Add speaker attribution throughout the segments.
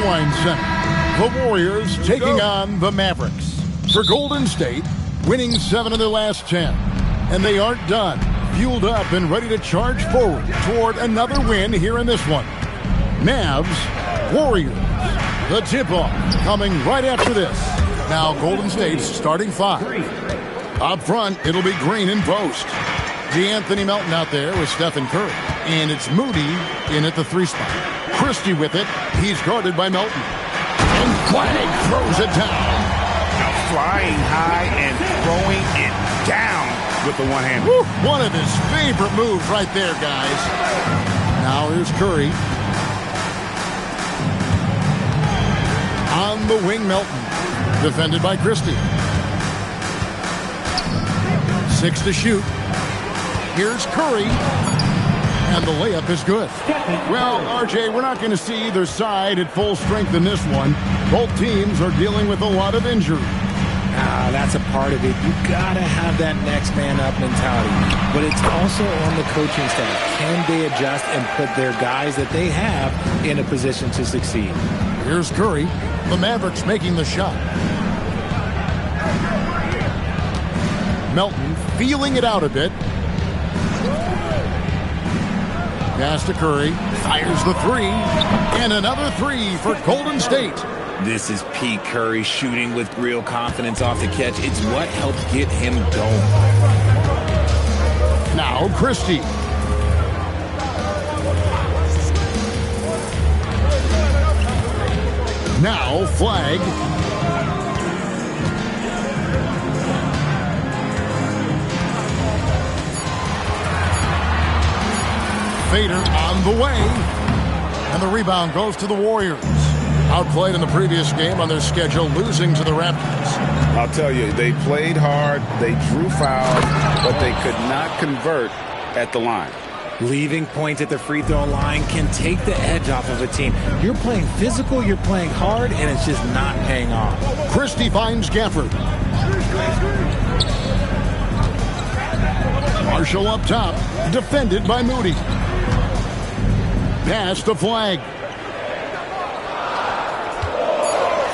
Speaker 1: Rewind Center. The Warriors taking on the Mavericks. For Golden State, winning 7 of their last 10. And they aren't done. Fueled up and ready to charge forward toward another win here in this one. Mavs, Warriors. The tip-off coming right after this. Now Golden State's starting 5. Up front, it'll be Green in post. D'Anthony Melton out there with Stephen Curry. And it's Moody in at the 3 spot. Christie with it. He's guarded by Melton. And Flag throws it down.
Speaker 2: Now flying high and throwing it down with the one-hander.
Speaker 1: One of his favorite moves right there, guys. Now here's Curry. On the wing, Melton. Defended by Christie. 6 to shoot. Here's Curry. And the layup is good. Well, RJ, we're not going to see either side at full strength in this one. Both teams are dealing with a lot of injury.
Speaker 3: That's a part of it. You got to have that next man up mentality. But it's also on the coaching staff. Can they adjust and put their guys that they have in a position to succeed?
Speaker 1: Here's Curry. The Mavericks making the shot. Melton feeling it out a bit. Pass to Curry. Fires the 3. And another 3 for Golden State.
Speaker 3: This is Pete Curry shooting with real confidence off the catch. It's what helped get him going.
Speaker 1: Now Christie. Now Flag. Fader on the way. And the rebound goes to the Warriors. Outplayed in the previous game on their schedule, losing to the Raptors.
Speaker 2: I'll tell you, they played hard, they drew fouls, but they could not convert at the line.
Speaker 3: Leaving points at the free throw line can take the edge off of a team. You're playing physical, you're playing hard, and it's just not paying off.
Speaker 1: Christie finds Gafford. Marshall up top, defended by Moody. Pass to Flag.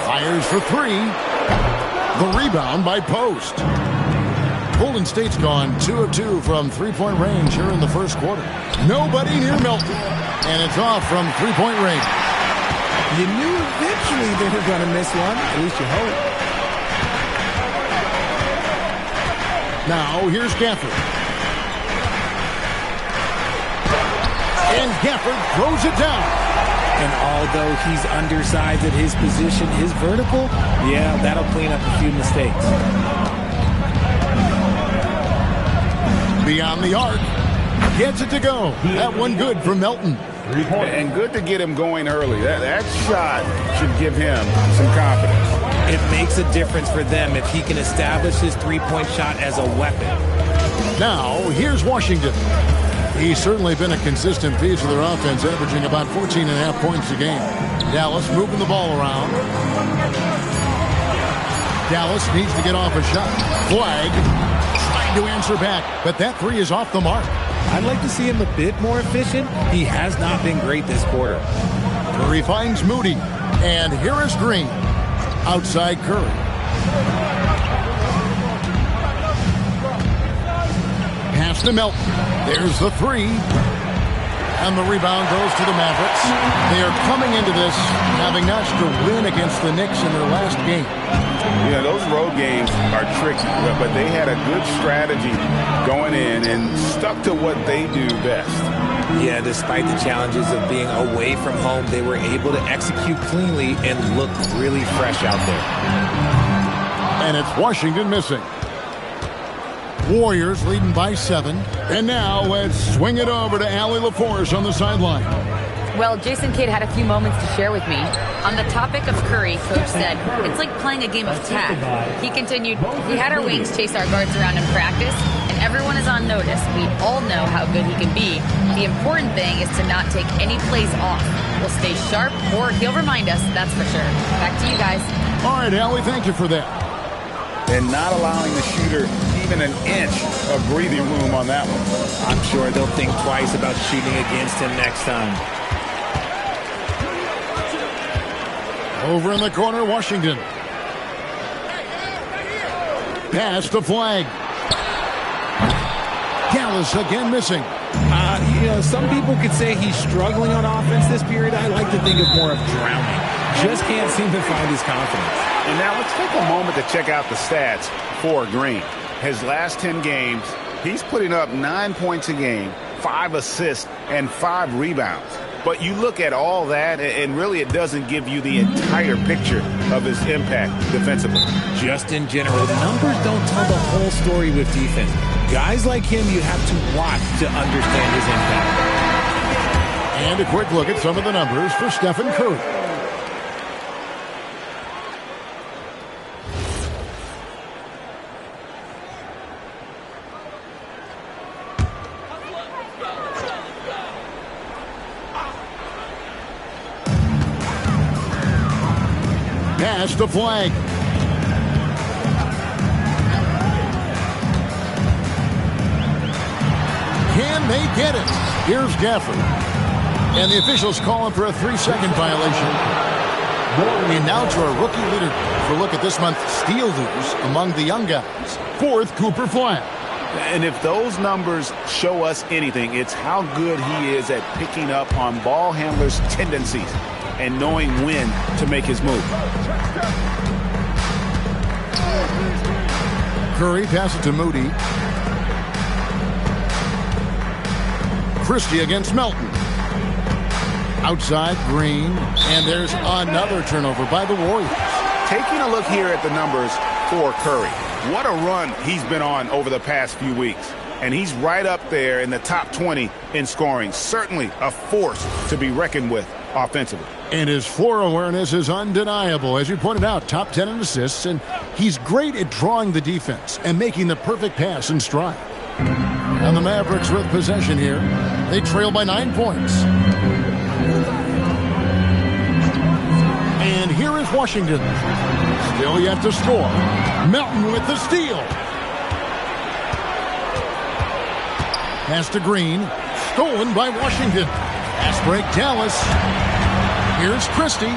Speaker 1: Fires for 3. The rebound by Post. Golden State's gone 2 of 2 from three-point range here in the first quarter. Nobody near Melton. And it's off from three-point range.
Speaker 3: You knew eventually they were going to miss one. At least you hope.
Speaker 1: Now here's Gafford. And Gafford throws it down.
Speaker 3: And although he's undersized at his position, his vertical, yeah, that'll clean up a few mistakes.
Speaker 1: Beyond the arc. Gets it to go. That one good for Melton.
Speaker 2: And good to get him going early. That shot should give him some confidence.
Speaker 3: It makes a difference for them if he can establish his three-point shot as a weapon.
Speaker 1: Now, here's Washington. He's certainly been a consistent piece of their offense, averaging about 14.5 points a game. Dallas moving the ball around. Dallas needs to get off a shot. Flag trying to answer back, but that 3 is off the mark.
Speaker 3: I'd like to see him a bit more efficient. He has not been great this quarter.
Speaker 1: Curry finds Moody, and here is Green. Outside Curry. Pass to Melton. There's the 3. And the rebound goes to the Mavericks. They are coming into this having notched a win against the Knicks in their last game.
Speaker 2: Yeah, those road games are tricky, but they had a good strategy going in and stuck to what they do best.
Speaker 3: Yeah, despite the challenges of being away from home, they were able to execute cleanly and look really fresh out there.
Speaker 1: And it's Washington missing. Warriors leading by 7. And now let's swing it over to Allie LaForce on the sideline.
Speaker 4: Well, Jason Kidd had a few moments to share with me. On the topic of Curry, Coach said, it's like playing a game of tag. He continued, we had our wings chase our guards around in practice, and everyone is on notice. We all know how good he can be. The important thing is to not take any plays off. We'll stay sharp, or he'll remind us, that's for sure. Back to you guys.
Speaker 1: All right, Allie, thank you for that.
Speaker 2: And not allowing the shooter even an inch of breathing room on that one.
Speaker 3: I'm sure they'll think twice about shooting against him next time.
Speaker 1: Over in the corner, Washington. Pass the flag. Dallas again missing.
Speaker 3: Some people could say he's struggling on offense this period. I like to think of more of drowning. Just can't seem to find his confidence.
Speaker 2: And now let's take a moment to check out the stats for Green. His last 10 games, he's putting up 9 points a game, 5 assists, and 5 rebounds. But you look at all that, and really it doesn't give you the entire picture of his impact defensively.
Speaker 3: Just in general, numbers don't tell the whole story with defense. Guys like him, you have to watch to understand his impact.
Speaker 1: And a quick look at some of the numbers for Stephen Curry. Pass the flag. Can they get it? Here's Gafford. And the officials calling for a 3-second violation. And now to our rookie leader for a look at this month's steal leaders among the young guys. 4th, Cooper Flag.
Speaker 2: And if those numbers show us anything, it's how good he is at picking up on ball handlers' tendencies and knowing when to make his move.
Speaker 1: Curry passes to Moody. Christie against Melton. Outside, Green. And there's another turnover by the Warriors.
Speaker 2: Taking a look here at the numbers for Curry. What a run he's been on over the past few weeks. And he's right up there in the top 20 in scoring. Certainly a force to be reckoned with offensively.
Speaker 1: And his floor awareness is undeniable. As you pointed out, top 10 in assists. And he's great at drawing the defense and making the perfect pass in stride. And the Mavericks with possession here. They trail by 9 points. And here is Washington. Still yet to score. Melton with the steal. Pass to Green. Stolen by Washington. Pass break, Dallas. Here's Christie.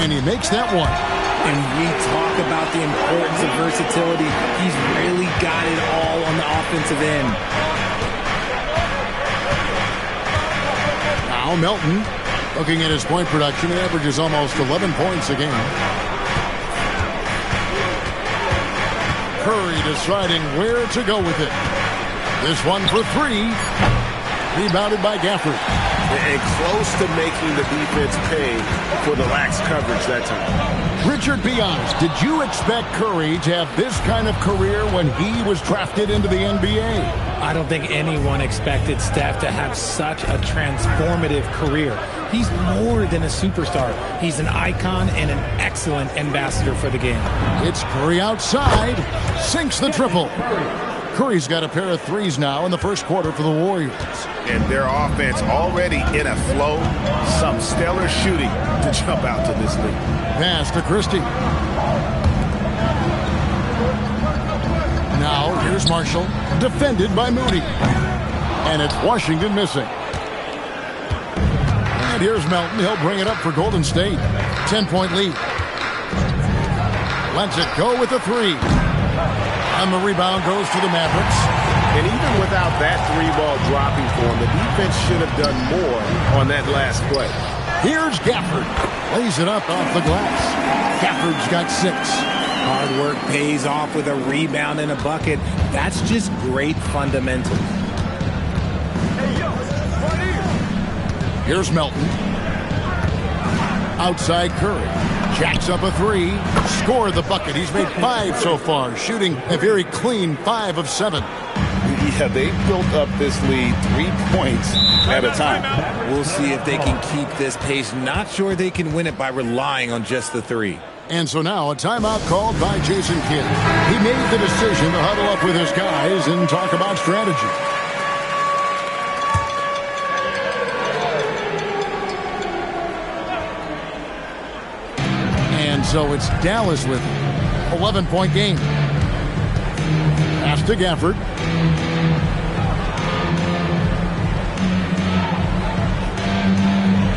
Speaker 1: And he makes that one.
Speaker 3: And we talk about the importance of versatility. He's really got it all on the offensive end.
Speaker 1: Now Melton, looking at his point production, he averages almost 11 points a game. Curry deciding where to go with it. This one for 3. Rebounded by Gafford.
Speaker 2: And close to making the defense pay for the lax coverage that time.
Speaker 1: Richard, be honest. Did you expect Curry to have this kind of career when he was drafted into the NBA?
Speaker 3: I don't think anyone expected Steph to have such a transformative career. He's more than a superstar. He's an icon and an excellent ambassador for the game.
Speaker 1: It's Curry outside. Sinks the triple. Curry's got a pair of threes now in the first quarter for the Warriors.
Speaker 2: And their offense already in a flow. Some stellar shooting to jump out to this lead.
Speaker 1: Pass to Christie. Now here's Marshall, defended by Moody. And it's Washington missing. And here's Melton. He'll bring it up for Golden State. 10-point lead. Lets it go with the 3. And the rebound goes to the Mavericks.
Speaker 2: And even without that 3-ball dropping for him, the defense should have done more on that last play.
Speaker 1: Here's Gafford. Lays it up off the glass. Gafford's got 6.
Speaker 3: Hard work pays off with a rebound and a bucket. That's just great fundamentals.
Speaker 1: Here's Melton. Outside Curry. Jacks up a 3. Scored the bucket. He's made 5 so far, shooting a very clean 5 of 7.
Speaker 2: Yeah, they built up this lead 3 points at a time.
Speaker 3: We'll see if they can keep this pace. Not sure they can win it by relying on just the 3.
Speaker 1: And so now a timeout called by Jason Kidd. He made the decision to huddle up with his guys and talk about strategy. And so it's Dallas with 11-point game. Pass to Gafford.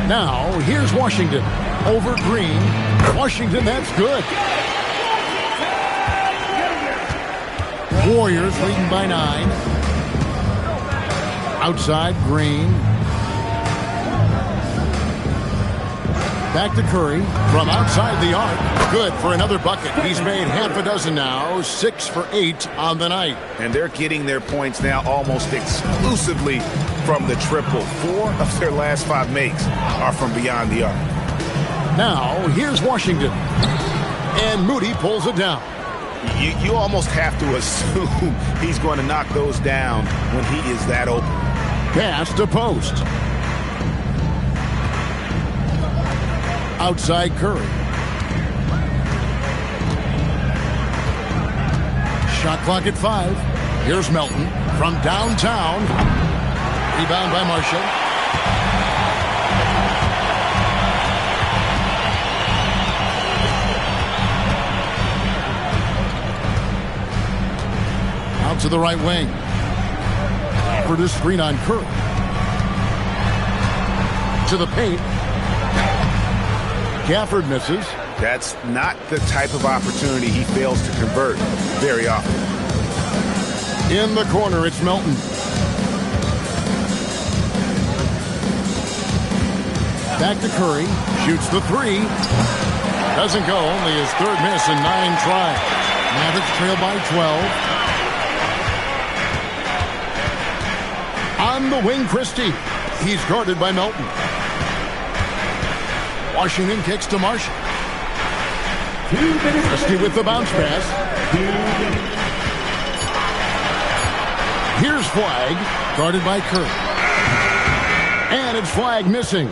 Speaker 1: Now, here's Washington. Over Green. Washington, that's good. Warriors leading by 9. Outside, Green. Back to Curry from outside the arc. Good for another bucket. He's made half a dozen now. 6 for 8 on the night.
Speaker 2: And they're getting their points now almost exclusively from the triple. 4 of their last 5 makes are from beyond the arc.
Speaker 1: Now, here's Washington. And Moody pulls it down.
Speaker 2: You almost have to assume he's going to knock those down when he is that open.
Speaker 1: Pass to post. Outside Curry. Shot clock at 5. Here's Melton from downtown. Rebound by Marshall. Out to the right wing. For this screen on Curry. To the paint. Gafford misses.
Speaker 2: That's not the type of opportunity he fails to convert very often.
Speaker 1: In the corner, it's Melton. Back to Curry. Shoots the 3. Doesn't go. Only his 3rd miss in 9 tries. Mavericks trail by 12. On the wing, Christie. He's guarded by Melton. Washington kicks to Marshall. Christie with the bounce pass. Here's Flag, guarded by Curry. And it's Flag missing.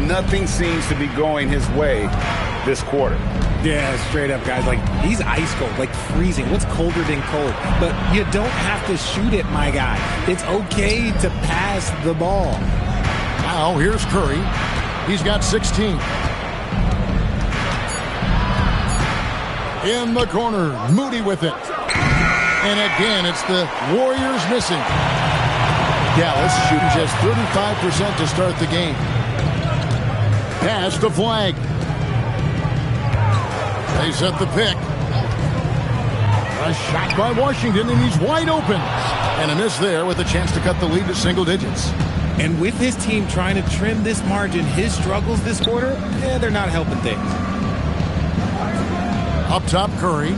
Speaker 2: Nothing seems to be going his way this quarter.
Speaker 3: Yeah, straight up, guys. Like, he's ice cold, like freezing. What's colder than cold? But you don't have to shoot it, my guy. It's okay to pass the ball.
Speaker 1: Now, here's Curry. He's got 16. In the corner, Moody with it. And again, it's the Warriors missing. Dallas shooting just 35% to start the game. Pass to Flag. They set the pick. A shot by Washington, and he's wide open. And a miss there with a chance to cut the lead to single digits.
Speaker 3: And with his team trying to trim this margin, his struggles this quarter, they're not helping things.
Speaker 1: Up top, Curry.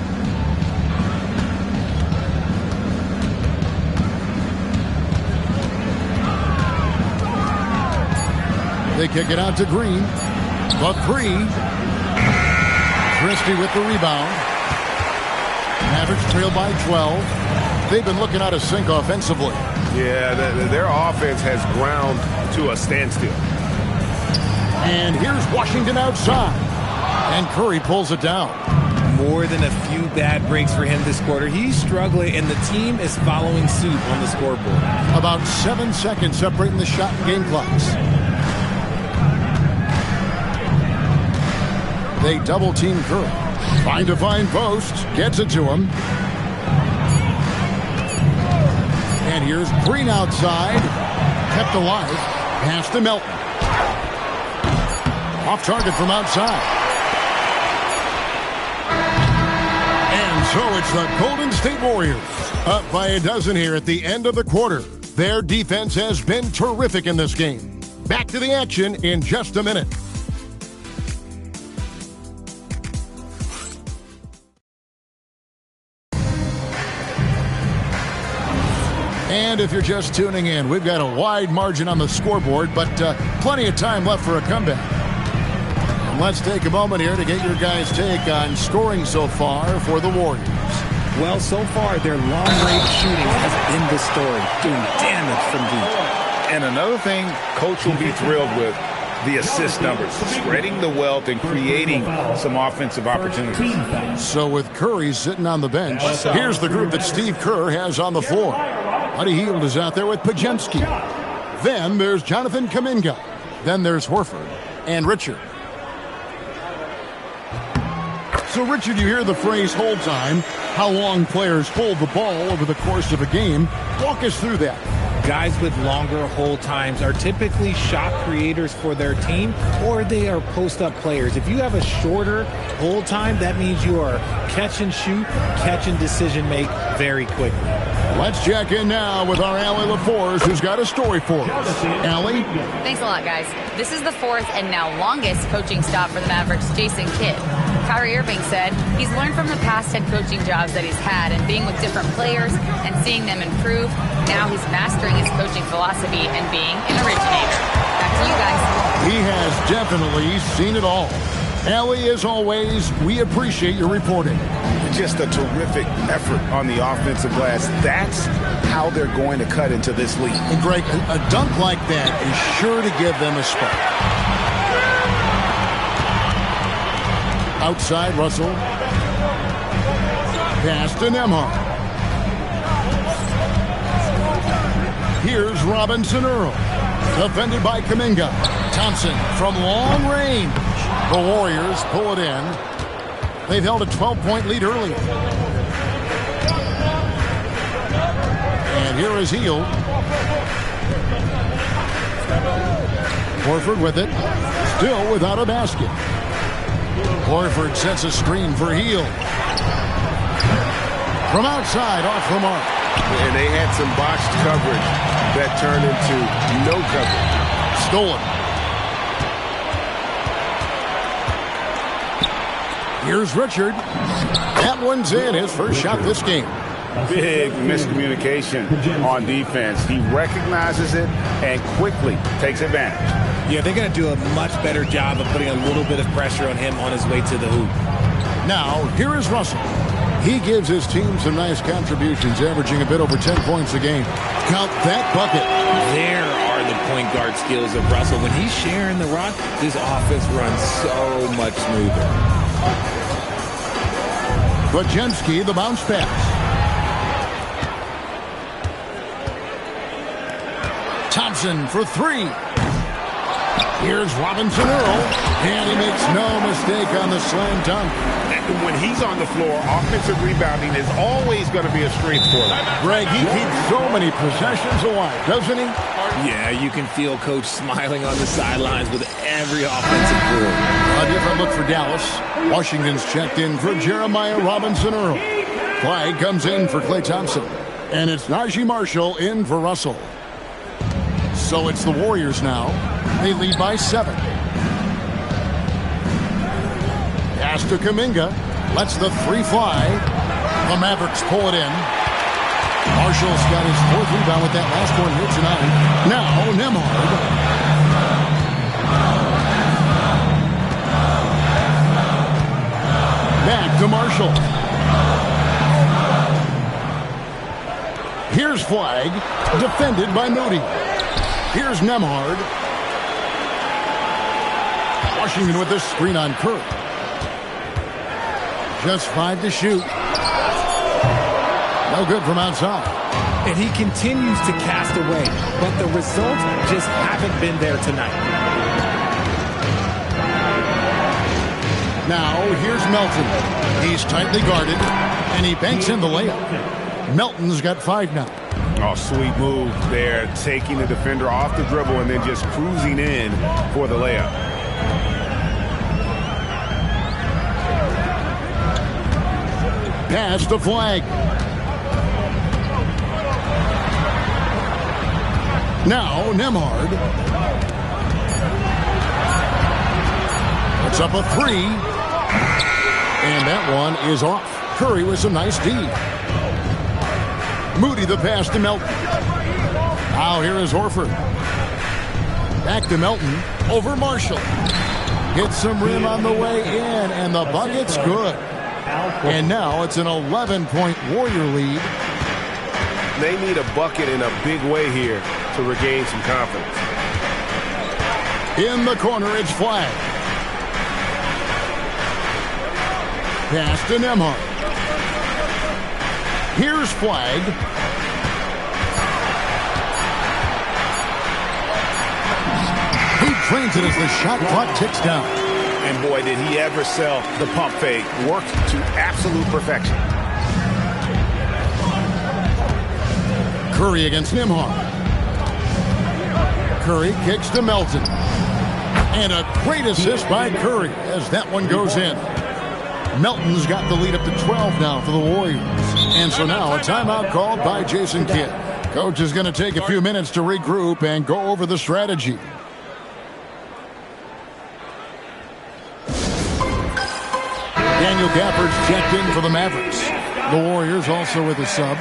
Speaker 1: They kick it out to Green. The 3. Christie with the rebound. Mavericks trail by 12. They've been looking out of sync offensively.
Speaker 2: Yeah, their offense has ground to a standstill.
Speaker 1: And here's Washington outside. And Curry pulls it down.
Speaker 3: More than a few bad breaks for him this quarter. He's struggling, and the team is following suit on the scoreboard.
Speaker 1: About 7 seconds separating the shot and game clocks. They double-team Curry. Trying to find post. Gets it to him. And here's Green outside. Kept alive. Pass to Melton. Off target from outside. And so it's the Golden State Warriors. Up by a dozen here at the end of the quarter. Their defense has been terrific in this game. Back to the action in just a minute. And if you're just tuning in, we've got a wide margin on the scoreboard, but plenty of time left for a comeback. And let's take a moment here to get your guys' take on scoring so far for the Warriors.
Speaker 3: Well, so far, their long-range shooting has been the story, doing damage from deep.
Speaker 2: And another thing Coach will be thrilled with, the assist numbers, spreading the wealth and creating some offensive opportunities.
Speaker 1: So with Curry sitting on the bench, here's the group that Steve Kerr has on the floor. Buddy Hield is out there with Pajemski. Then there's Jonathan Kuminga. Then there's Horford and Richard. So, Richard, you hear the phrase hold time, how long players hold the ball over the course of a game. Walk us through that.
Speaker 3: Guys with longer hold times are typically shot creators for their team, or they are post-up players. If you have a shorter hold time, that means you are catch and shoot, catch and decision make very quickly.
Speaker 1: Let's check in now with our Allie LaForce, who's got a story for us. Allie?
Speaker 4: Thanks a lot, guys. This is the fourth and now longest coaching stop for the Mavericks' Jason Kidd. Kyrie Irving said he's learned from the past head coaching jobs that he's had and being with different players and seeing them improve. Now he's mastering his coaching philosophy and being an originator. Back to you guys.
Speaker 1: He has definitely seen it all. Allie, as always, we appreciate your reporting.
Speaker 2: Just a terrific effort on the offensive glass. That's how they're going to cut into this league.
Speaker 1: And Greg, a dunk like that is sure to give them a spark. Outside, Russell. Pass to Nembhard. Here's Robinson Earl. Defended by Kuminga. Thompson from long range. The Warriors pull it in. They've held a 12-point lead early. And here is Hield. Horford with it. Still without a basket. Horford sets a screen for Hield. From outside, off the mark.
Speaker 2: And they had some botched coverage that turned into no coverage.
Speaker 1: Stolen. Here's Richard. That one's in. His first shot this game.
Speaker 2: Big miscommunication on defense. He recognizes it and quickly takes advantage.
Speaker 3: Yeah, they're going to do a much better job of putting a little bit of pressure on him on his way to the hoop.
Speaker 1: Now, here is Russell. He gives his team some nice contributions, averaging a bit over 10 points a game. Count that bucket.
Speaker 3: There are the point guard skills of Russell. When he's sharing the rock, his offense runs so much smoother.
Speaker 1: Bajemski, the bounce pass. Thompson for three. Here's Robinson Earl, and he makes no mistake on the slam dunk.
Speaker 2: When he's on the floor, offensive rebounding is always going to be a strength for him.
Speaker 1: Greg, he keeps so many possessions alive, doesn't he?
Speaker 3: Yeah, you can feel Coach smiling on the sidelines with every offensive board.
Speaker 1: A different look for Dallas. Washington's checked in for Jeremiah Robinson Earl. Flag comes in for Klay Thompson. And it's Najee Marshall in for Russell. So it's the Warriors now. They lead by 7. Pass to Kuminga. Lets the three fly. The Mavericks pull it in. Marshall's got his 4th rebound with that last one here tonight. Now Nembhard. Back to Marshall. Here's Flag. Defended by Moody. Here's Nembhard. Washington with this screen on Curry. Just 5 to shoot. No good from outside.
Speaker 3: And he continues to cast away, but the results just haven't been there tonight.
Speaker 1: Now, here's Melton. He's tightly guarded, and he banks in the layup. Melton's got 5 now.
Speaker 2: Oh, sweet move there, taking the defender off the dribble and then just cruising in for the layup.
Speaker 1: Pass to Flag. Now Nembhard. Puts up a 3. And that one is off. Curry with some nice D. Moody the pass to Melton. Now here is Horford. Back to Melton. Over Marshall. Gets some rim on the way in. And the bucket's good. And now it's an 11-point Warrior lead.
Speaker 2: They need a bucket in a big way here to regain some confidence.
Speaker 1: In the corner, it's Flag. Pass to Nembhard. Here's Flag. He trains it as the shot clock ticks down.
Speaker 2: And boy, did he ever sell the pump fake. Worked to absolute perfection.
Speaker 1: Curry against Nembhard. Curry kicks to Melton. And a great assist by Curry as that one goes in. Melton's got the lead up to 12 now for the Warriors. And so now a timeout called by Jason Kidd. Coach is going to take a few minutes to regroup and go over the strategy. Daniel Gafford's checked in for the Mavericks. The Warriors also with a sub.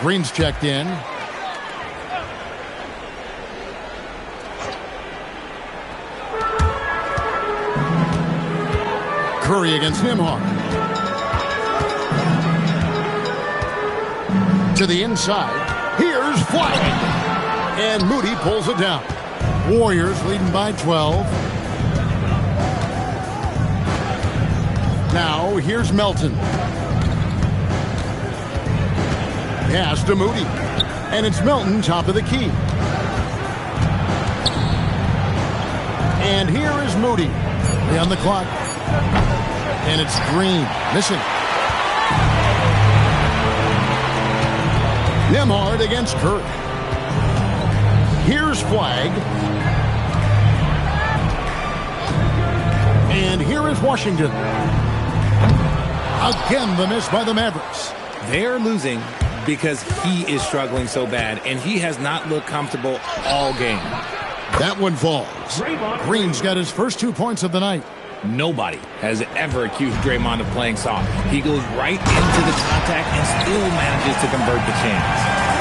Speaker 1: Green's checked in. Curry against Nembhard. To the inside. Here's Flag. And Moody pulls it down. Warriors leading by 12. Now here's Melton. Pass to Moody. And it's Melton top of the key. And here is Moody. On the clock. And it's Green. Missing. Nembhard against Curry. Here's Flag. And here is Washington. Again, the miss by the Mavericks.
Speaker 3: They're losing because he is struggling so bad, and he has not looked comfortable all game.
Speaker 1: That one falls. Green's got his first 2 points of the night.
Speaker 3: Nobody has ever accused Draymond of playing soft. He goes right into the contact and still manages to convert the chance.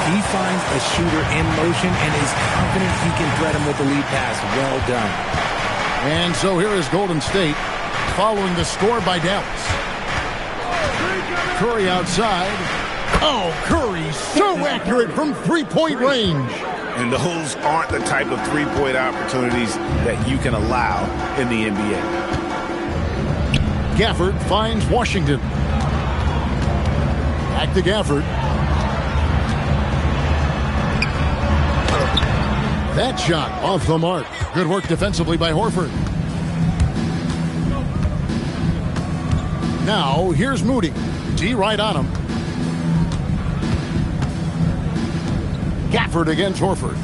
Speaker 3: He finds a shooter in motion and is confident he can thread him with the lead pass. Well done.
Speaker 1: And so here is Golden State following the score by Dallas. Curry outside. Oh, Curry so accurate from three-point range.
Speaker 2: And those aren't the type of three-point opportunities that you can allow in the NBA.
Speaker 1: Gafford finds Washington. Back to Gafford. That shot off the mark. Good work defensively by Horford. Now, here's Moody. D right on him. Gafford against Horford.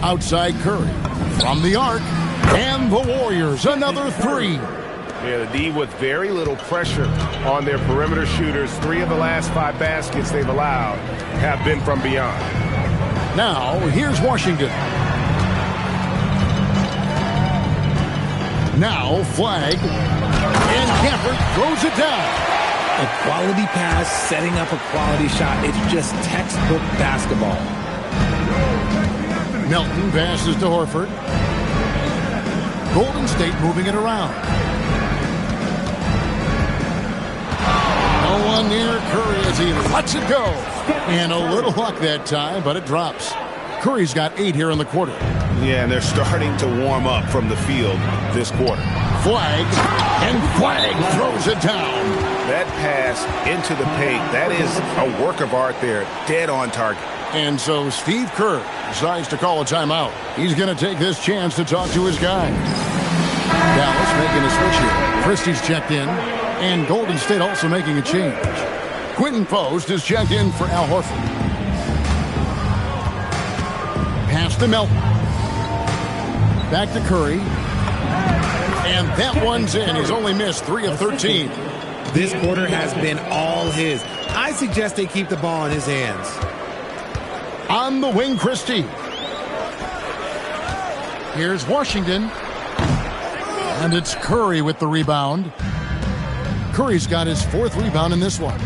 Speaker 1: Outside Curry. From the arc. And the Warriors, another three.
Speaker 5: Yeah, the D with very little pressure on their perimeter shooters. 3 of the last 5 baskets they've allowed have been from beyond.
Speaker 1: Now, here's Washington. Now, Flag. And Gafford throws it down.
Speaker 3: A quality pass, setting up a quality shot. It's just textbook basketball.
Speaker 1: Melton passes to Horford. Golden State moving it around. No one near Curry as he lets it go. And a little luck that time, but it drops. Curry's got 8 here in the quarter.
Speaker 2: Yeah, and they're starting to warm up from the field this quarter.
Speaker 1: Flag, and Flag throws it down.
Speaker 2: That pass into the paint, that is a work of art there, dead on target.
Speaker 1: And so Steve Kerr decides to call a timeout. He's going to take this chance to talk to his guy. Dallas making a switch here. Christie's checked in, and Golden State also making a change. Quentin Post is checked in for Al Horford. Pass to Melton. Back to Curry. And that one's in. He's only missed 3 of 13.
Speaker 3: This quarter has been all his. I suggest they keep the ball in his hands.
Speaker 1: On the wing, Christie. Here's Washington. And it's Curry with the rebound. Curry's got his 4th rebound in this one.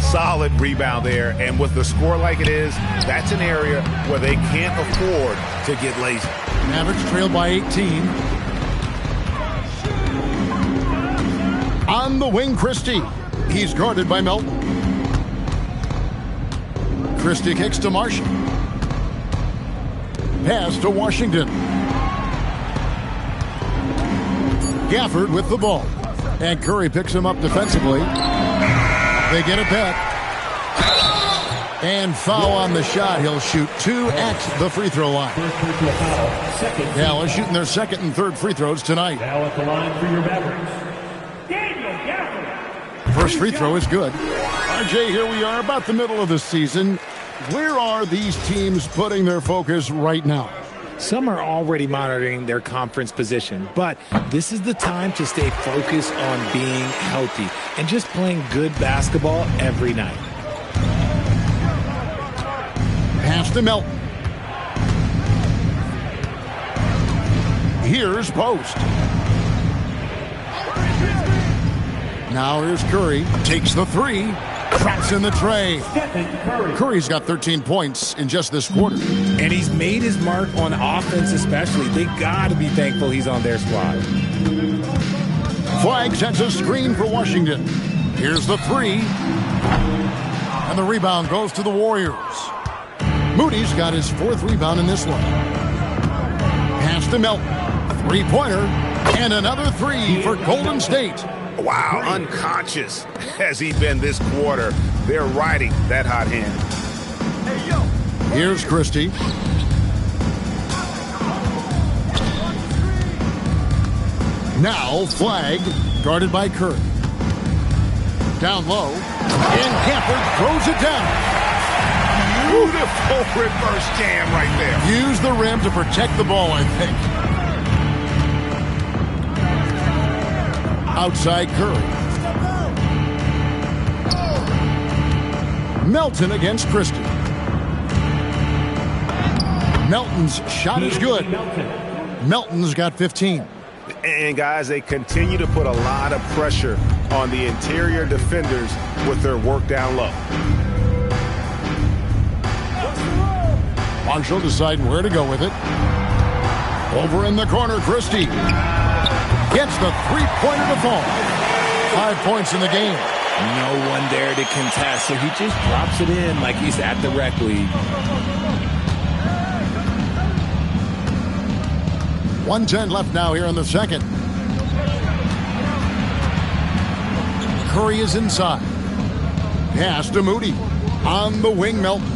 Speaker 2: Solid rebound there, and with the score like it is, that's an area where they can't afford to get lazy.
Speaker 1: Mavericks trail by 18. On the wing, Christie. He's guarded by Melton. Christie kicks to Marshall. Pass to Washington. Gafford with the ball. And Curry picks him up defensively. They get it back. And foul on the shot. He'll shoot 2 at the free throw line. Dallas shooting their 2nd and 3rd free throws tonight.
Speaker 6: Now at the line for your Mavericks.
Speaker 1: First free throw is good. RJ, here we are about the middle of the season. Where are these teams putting their focus right now?
Speaker 3: Some are already monitoring their conference position, but this is the time to stay focused on being healthy and just playing good basketball every night.
Speaker 1: Pass to Melton. Here's Post. Now here's Curry. Takes the three. Traps in the tray. Curry's got 13 points in just this quarter.
Speaker 3: And he's made his mark on offense especially. They got to be thankful he's on their squad.
Speaker 1: Flag sets a screen for Washington. Here's the three. And the rebound goes to the Warriors. Moody's got his 4th rebound in this one. Pass to Melton. Three-pointer. And another three for Golden State.
Speaker 2: Wow, unconscious has he been this quarter. They're riding that hot hand.
Speaker 1: Here's Christie. Now Flag, guarded by Curry. Down low, and Gafford throws it down.
Speaker 2: Beautiful reverse jam right there.
Speaker 1: Use the rim to protect the ball, I think. Outside Curry. Melton against Christie. Melton's shot is good. Melton's got 15.
Speaker 5: And guys, they continue to put a lot of pressure on the interior defenders with their work down low.
Speaker 1: Marshall deciding where to go with it. Over in the corner, Christie gets the three-pointer to fall. 5 points in the game.
Speaker 3: No one there to contest, so he just drops it in like he's at the rec league.
Speaker 1: 1:10 left now here in the second. Curry is inside. Pass to Moody. On the wing, Melton.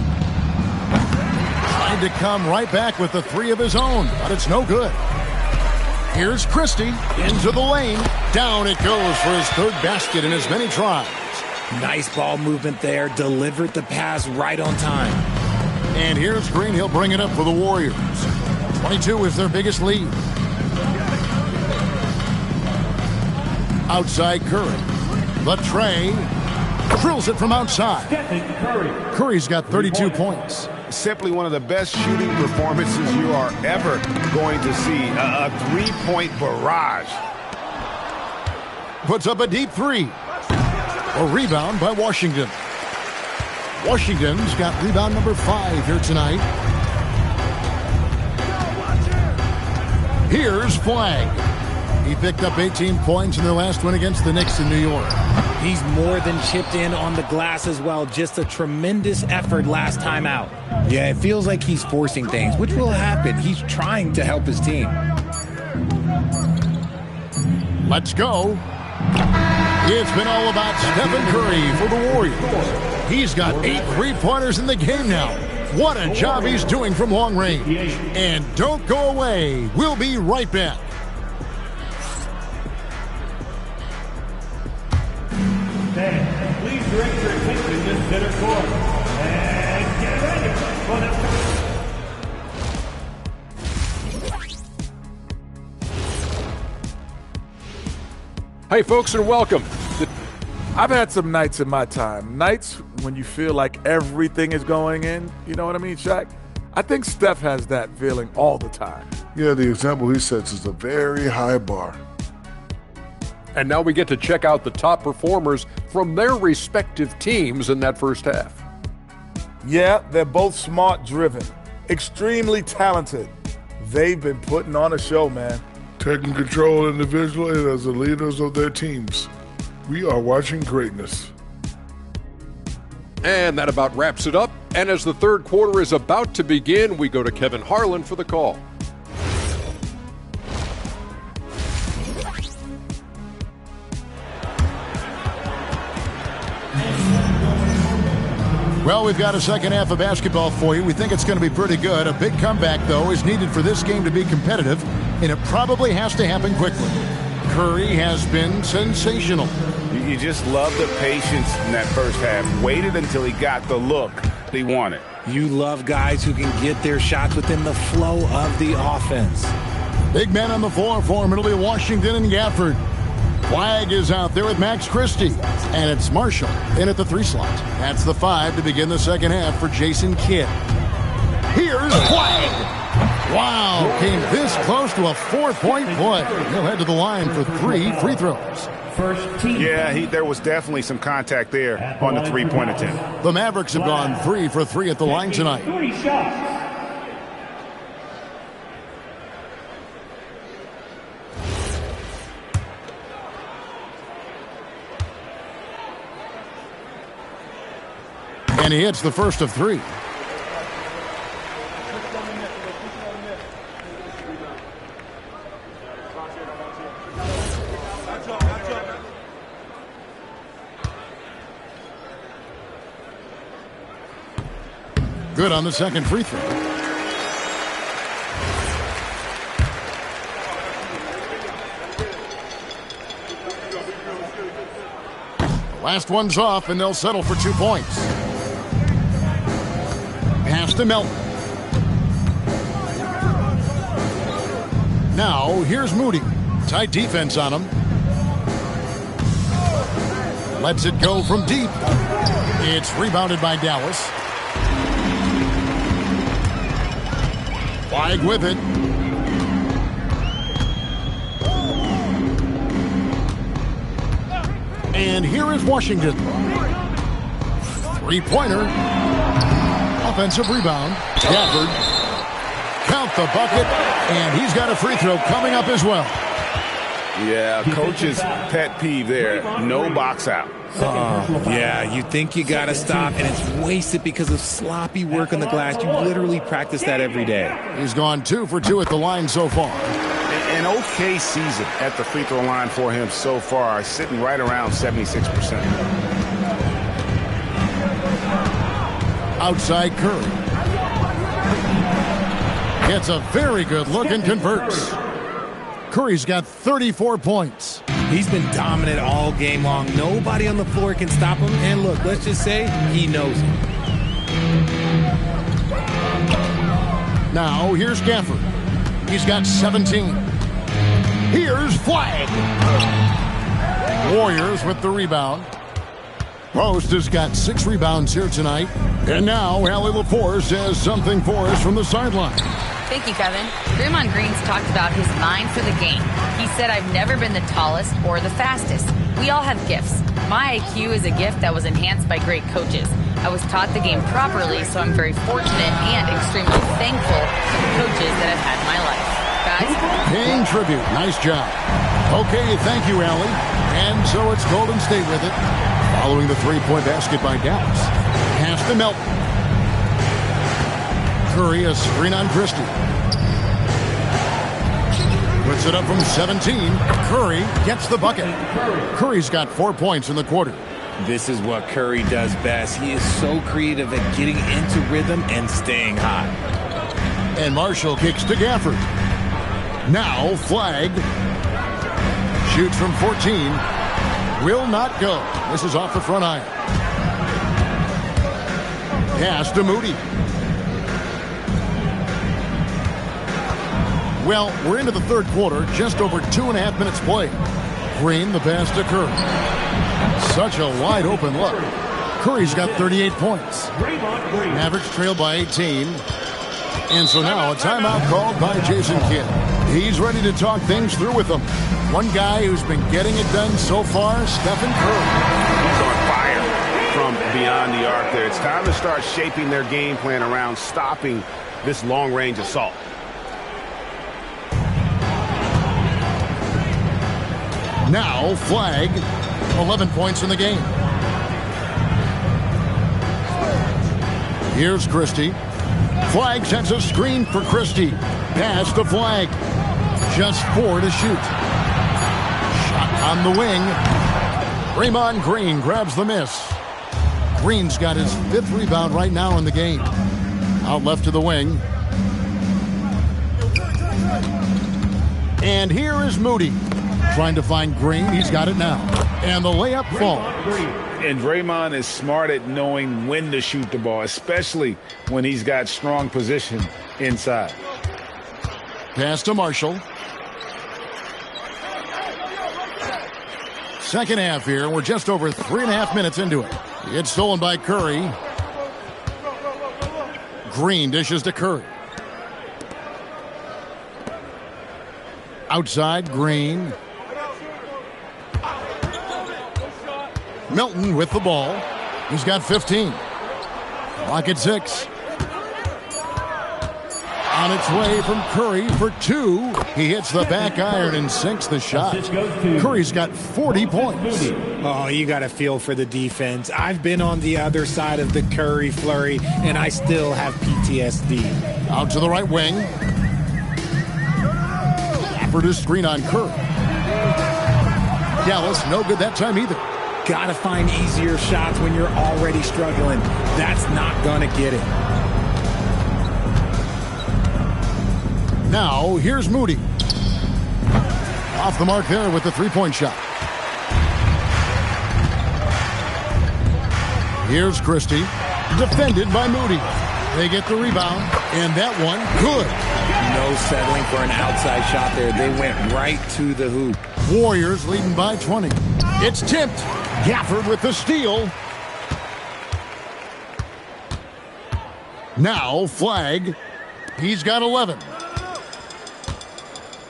Speaker 1: Tried to come right back with the three of his own, but it's no good. Here's Christie into the lane. Down it goes for his 3rd basket in as many tries.
Speaker 3: Nice ball movement there. Delivered the pass right on time.
Speaker 1: And here's Green. He'll bring it up for the Warriors. 22 is their biggest lead. Outside Curry. The tray. Drills it from outside. Curry's got 32 points.
Speaker 2: Simply one of the best shooting performances you are ever going to see. A three-point barrage.
Speaker 1: Puts up a deep three. A rebound by Washington. Washington's got rebound number 5 here tonight. Here's Flag. He picked up 18 points in their last win against the Knicks in New York.
Speaker 3: He's more than chipped in on the glass as well. Just a tremendous effort last time out. Yeah, it feels like he's forcing things, which will happen. He's trying to help his team.
Speaker 1: Let's go. It's been all about Stephen Curry for the Warriors. He's got 8 three-pointers in the game now. What a job he's doing from long range. And don't go away. We'll be right back.
Speaker 6: Please direct your attention to center court. And get ready for the...
Speaker 7: Hey folks, and welcome. I've had some nights in my time. Nights when you feel like everything is going in. You know what I mean, Shaq? I think Steph has that feeling all the time.
Speaker 8: Yeah, the example he sets is a very high bar.
Speaker 9: And now we get to check out the top performers from their respective teams in that first half.
Speaker 10: Yeah, they're both smart-driven, extremely talented. They've been putting on a show, man.
Speaker 8: Taking control individually and as the leaders of their teams. We are watching greatness.
Speaker 9: And that about wraps it up. And as the third quarter is about to begin, we go to Kevin Harlan for the call.
Speaker 1: Well, we've got a second half of basketball for you. We think it's going to be pretty good. A big comeback, though, is needed for this game to be competitive, and it probably has to happen quickly. Curry has been sensational.
Speaker 2: You just love the patience in that first half. Waited until he got the look he wanted.
Speaker 3: You love guys who can get their shots within the flow of the offense.
Speaker 1: Big man on the floor for him. It'll be Washington and Gafford. Flag is out there with Max Christie. And it's Marshall in at the 3 slot. That's the 5 to begin the second half for Jason Kidd. Here's Flag. Wow, came this close to a 4-point play. He'll head to the line for 3 free throws.
Speaker 6: First team.
Speaker 2: Yeah, there was definitely some contact there on the three-point attempt.
Speaker 1: The Mavericks have gone 3 for 3 at the line tonight.
Speaker 6: 3 shots.
Speaker 1: And he hits the first of 3. Good on the second free throw. The last one's off, and they'll settle for 2 points. Pass to Melton. Now, here's Moody. Tight defense on him. Lets it go from deep. It's rebounded by Dallas. Flag with it. And here is Washington. 3-pointer. Offensive rebound. Gafford. Count the bucket. And he's got a free throw coming up as well.
Speaker 2: Yeah, coach's pet peeve there. No box out.
Speaker 3: Yeah, you think you got to stop, and it's wasted because of sloppy work on the glass. You literally practice that every day.
Speaker 1: He's gone 2 for 2 at the line so far.
Speaker 2: An okay season at the free throw line for him so far, sitting right around 76%.
Speaker 1: Outside Curry. Gets a very good look and converts. Curry's got 34 points.
Speaker 3: He's been dominant all game long. Nobody on the floor can stop him. And look, let's just say he knows it.
Speaker 1: Now, here's Gafford. He's got 17. Here's Flag. Warriors with the rebound. Post has got 6 rebounds here tonight. And now, Allie LaForce has something for us from the sideline.
Speaker 4: Thank you, Kevin. Draymond Green's talked about his mind for the game. He said, I've never been the tallest or the fastest. We all have gifts. My IQ is a gift that was enhanced by great coaches. I was taught the game properly, so I'm very fortunate and extremely thankful for the coaches that I've had in my life. Guys?
Speaker 1: Paying tribute. Nice job. Okay, thank you, Allie. And so it's Golden State with it. Following the 3-point basket by Dallas. Pass to Melton. Curry, a screen on Christie. Puts it up from 17. Curry gets the bucket. Curry's got 4 points in the quarter.
Speaker 3: This is what Curry does best. He is so creative at getting into rhythm and staying hot.
Speaker 1: And Marshall kicks to Gafford. Now Flag. Shoots from 14. Will not go. This is off the front iron. Pass to Moody. Well, we're into the third quarter, just over 2.5 minutes played. Green, the pass to Curry. Such a wide open look. Curry's got 38 points. Mavericks trail by 18. And so now a timeout called by Jason Kidd. He's ready to talk things through with them. One guy who's been getting it done so far, Stephen Curry.
Speaker 2: He's on fire from beyond the arc there. It's time to start shaping their game plan around stopping this long-range assault.
Speaker 1: Now, Flag, 11 points in the game. Here's Christie. Flag sets a screen for Christie. Pass to Flag. Just 4 to shoot. Shot on the wing. Draymond Green grabs the miss. Green's got his 5th rebound right now in the game. Out left to the wing. And here is Moody. trying to find Green. He's got it now. And the layup falls.
Speaker 2: And Draymond is smart at knowing when to shoot the ball, especially when he's got strong position inside.
Speaker 1: Pass to Marshall. Second half here. We're just over 3.5 minutes into it. It's stolen by Curry. Green dishes to Curry. Outside, Green. Melton with the ball. He's got 15. Clock at 6. On its way from Curry for 2. He hits the back iron and sinks the shot. Curry's got 40 points.
Speaker 3: Oh, you got to feel for the defense. I've been on the other side of the Curry flurry, and I still have PTSD.
Speaker 1: Out to the right wing. Produced screen on Curry. Dallas, no good that time either.
Speaker 3: Got to find easier shots when you're already struggling. That's not going to get it.
Speaker 1: Now, here's Moody. Off the mark there with the three-point shot. Here's Christie. Defended by Moody. They get the rebound, and that one, good.
Speaker 3: No settling for an outside shot there. They went right to the hoop.
Speaker 1: Warriors leading by 20. It's tipped. Gafford with the steal. Now, Flag. He's got 11.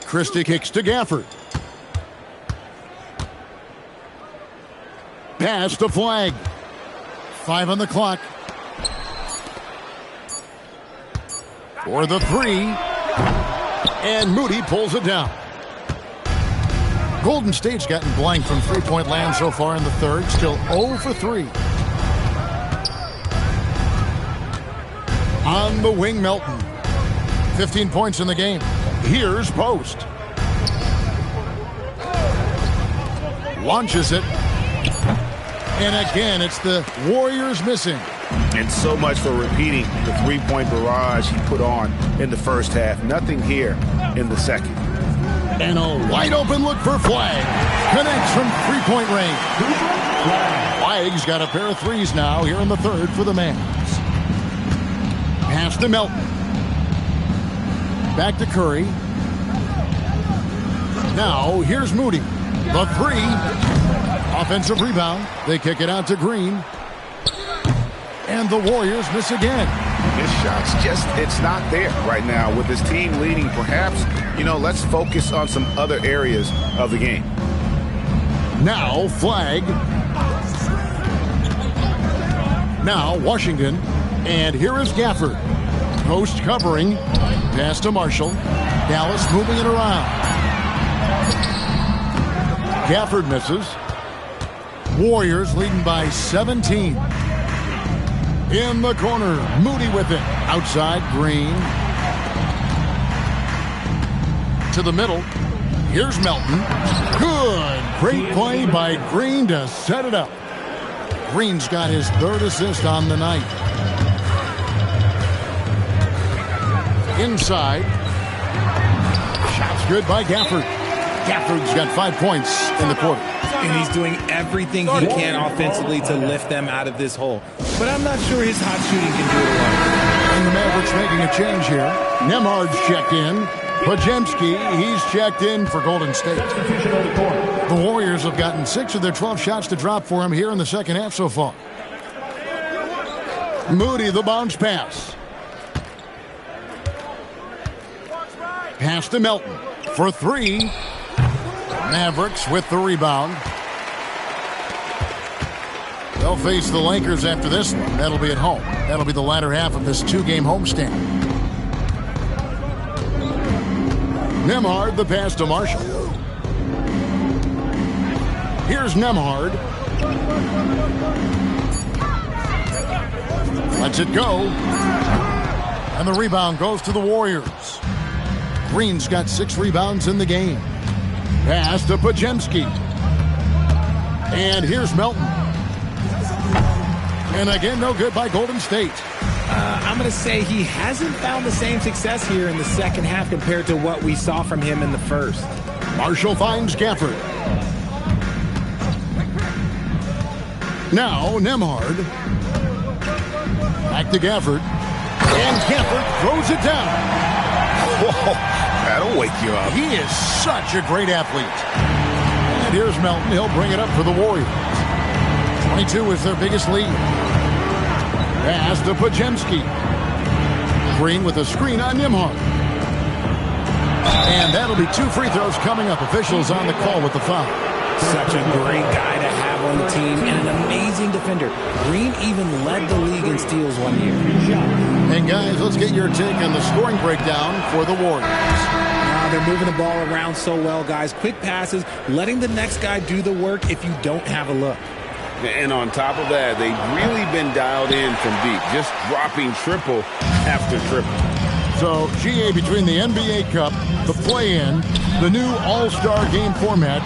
Speaker 1: Christie kicks to Gafford. Pass to Flag. 5 on the clock. For the 3. And Moody pulls it down. Golden State's gotten blank from three-point land so far in the third. Still 0 for 3. On the wing, Melton. 15 points in the game. Here's Post. Launches it. And again, it's the Warriors missing.
Speaker 2: And so much for repeating the three-point barrage he put on in the first half. Nothing here in the second.
Speaker 1: And a wide-open look for Flag. Connects from three-point range. Flag's got a pair of threes now here in the third for the Mavs. Pass to Melton. Back to Curry. Now, here's Moody. The 3. Offensive rebound. They kick it out to Green. And the Warriors miss again.
Speaker 2: His shot's it's not there right now with his team leading. Perhaps, let's focus on some other areas of the game.
Speaker 1: Now, Flag. Now, Washington. And here is Gafford. Post covering. Pass to Marshall. Dallas moving it around. Gafford misses. Warriors leading by 17. In the corner, Moody with it. Outside, Green. To the middle. Here's Melton. Good. Great play by Green to set it up. Green's got his third assist on the night. Inside. Shots good by Gafford. Gafford's got 5 points in the quarter.
Speaker 3: And he's doing everything he can offensively to lift them out of this hole. But I'm not sure his hot shooting can do it alone.
Speaker 1: And the Mavericks making a change here. Nemhard's checked in. Podziemski, he's checked in for Golden State. The Warriors have gotten 6 of their 12 shots to drop for him here in the second half so far. Moody, the bounce pass. Pass to Melton for 3. Mavericks with the rebound. They'll face the Lakers after this one. That'll be at home. That'll be the latter half of this 2-game homestand. Nemhard, the pass to Marshall. Here's Nemhard. Lets it go. And the rebound goes to the Warriors. Green's got 6 rebounds in the game. Pass to Podziemski. And here's Melton. And again, no good by Golden State.
Speaker 3: I'm going to say he hasn't found the same success here in the second half compared to what we saw from him in the first.
Speaker 1: Marshall finds Gafford. Now Nembhard. Back to Gafford. And Gafford throws it down.
Speaker 2: Whoa, that'll wake you up.
Speaker 1: He is such a great athlete. And here's Melton. He'll bring it up for the Warriors. 22 is their biggest lead. Pass to Pajemski. Green with a screen on Nembhard. And that'll be 2 free throws coming up. Officials on the call with the foul.
Speaker 3: Such a great guy to have on the team and an amazing defender. Green even led the league in steals one year.
Speaker 1: And guys, let's get your take on the scoring breakdown for the Warriors.
Speaker 3: They're moving the ball around so well, guys. Quick passes, letting the next guy do the work if you don't have a look.
Speaker 2: And on top of that, they've really been dialed in from deep, just dropping triple after triple.
Speaker 1: So, GA, between the NBA Cup, the play-in, the new All-Star game format,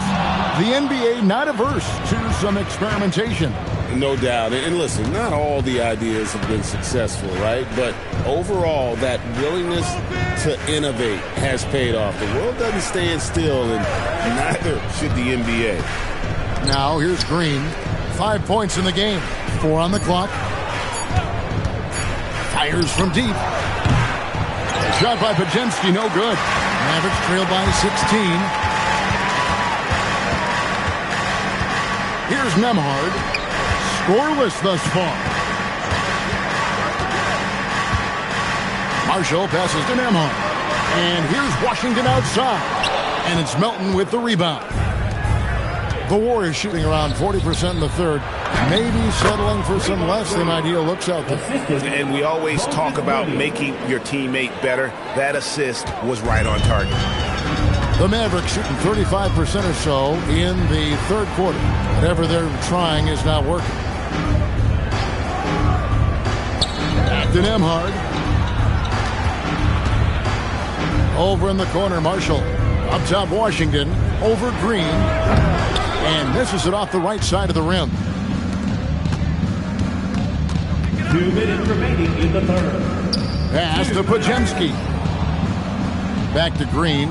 Speaker 1: the NBA not averse to some experimentation.
Speaker 2: No doubt. And listen, not all the ideas have been successful, right? But overall, that willingness to innovate has paid off. The world doesn't stand still, and neither should the NBA.
Speaker 1: Now, here's Green. 5 points in the game. 4 on the clock. Fires from deep. Shot by Pajemski, no good. Mavericks trail by 16. Here's Nembhard. Scoreless thus far. Marshall passes to Nembhard. And here's Washington outside. And it's Melton with the rebound. The Warriors shooting around 40% in the third. Maybe settling for some less than ideal looks out there.
Speaker 2: And we always talk about making your teammate better. That assist was right on target.
Speaker 1: The Mavericks shooting 35% or so in the third quarter. Whatever they're trying is not working. Back to Nembhard. Over in the corner, Marshall. Up top, Washington. Over Green. And misses it off the right side of the rim.
Speaker 6: 2 minutes remaining in the third.
Speaker 1: Pass to Pajemski. Back to Green.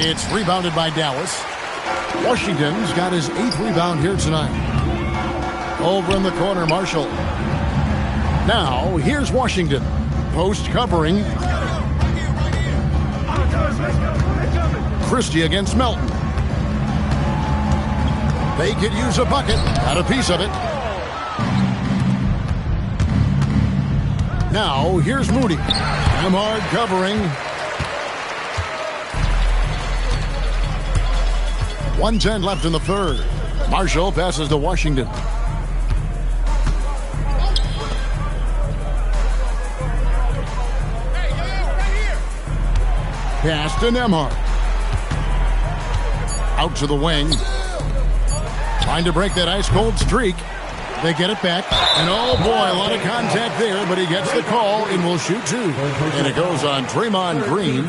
Speaker 1: It's rebounded by Dallas. Washington's got his 8th rebound here tonight. Over in the corner, Marshall. Now, here's Washington. Post covering. Christie against Melton. They could use a bucket. Got a piece of it. Now, here's Moody. Nembhard covering. 1:10 left in the third. Marshall passes to Washington. Pass to Nembhard. Out to the wing. Trying to break that ice-cold streak. They get it back. And oh boy, a lot of contact there, but he gets the call and will shoot 2. And it goes on Draymond Green.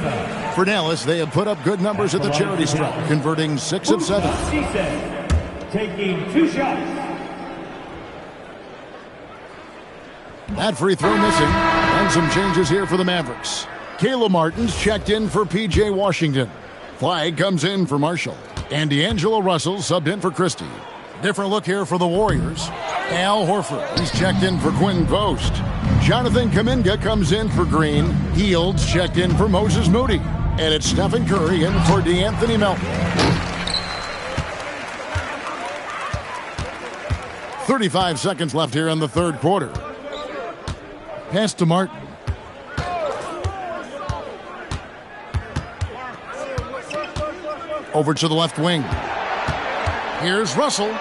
Speaker 1: For Dallas, they have put up good numbers at the charity stripe, converting 6 of 7.
Speaker 6: Taking 2 shots.
Speaker 1: That free throw missing. And some changes here for the Mavericks. Caleb Martin's checked in for P.J. Washington. Flag comes in for Marshall. And D'Angelo Russell subbed in for Christie. Different look here for the Warriors. Al Horford, he's checked in for Quentin Post. Jonathan Kuminga comes in for Green. Heald's checked in for Moses Moody. And it's Stephen Curry in for DeAnthony Melton. 35 seconds left here in the third quarter. Pass to Martin. Over to the left wing. Here's Russell.